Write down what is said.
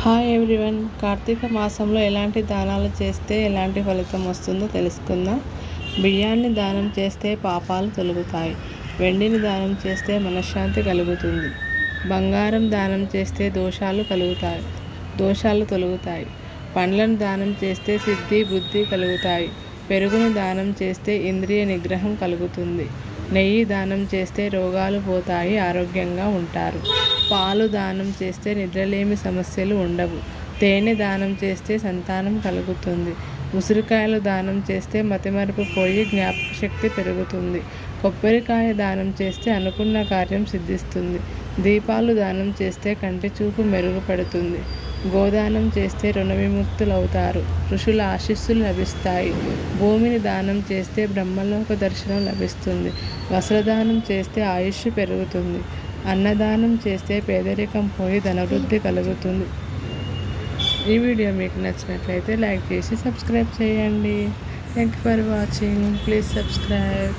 Hi everyone. Karthika మాసంలో ఎలాంటి దానాలు చేస్తే ఎలాంటి ఫలితం వస్తుందో తెలుసుకుందాం. బియ్యాన్ని దానం చేస్తే పాపాలు తొలగుతాయి. వెండిని దానం చేస్తే మనశ్శాంతి కలుగుతుంది. బంగారం దానం చేస్తే దోషాలు తొలగుతాయి. పండ్లను దానం చేస్తే సిద్ధి బుద్ధి కలుగుతాయి. పెరుగును దానం చేస్తే ఇంద్రియ నిగ్రహం కలుగుతుంది. నెయ్యి దానం చేస్తే రోగాలు పోతాయి, ఆరోగ్యంగా ఉంటారు. పాలు దానం చేస్తే నిద్రలేమి సమస్యలు ఉండవు. తేనె దానం చేస్తే సంతానం కలుగుతుంది. ఉసిరికాయలు దానం చేస్తే మతిమరుపు పోయి జ్ఞాపక శక్తి పెరుగుతుంది. కొబ్బరికాయ దానం చేస్తే అనుకున్న కార్యం సిద్ధిస్తుంది. దీపాలు దానం చేస్తే కంటి చూపు మెరుగుపడుతుంది. గోదానం చేస్తే రుణ విముక్తులవుతారు. ఋషుల ఆశీస్సులు లభిస్తాయి. భూమిని దానం చేస్తే బ్రహ్మలోక దర్శనం లభిస్తుంది. వస్త్రదానం చేస్తే ఆయుష్ పెరుగుతుంది. అన్నదానం చేస్తే పేదరికం పోయి ధనవృద్ధి కలుగుతుంది. ఈ వీడియో మీకు నచ్చినట్లయితే లైక్ చేసి సబ్స్క్రైబ్ చేయండి. Thank you for watching. Please subscribe.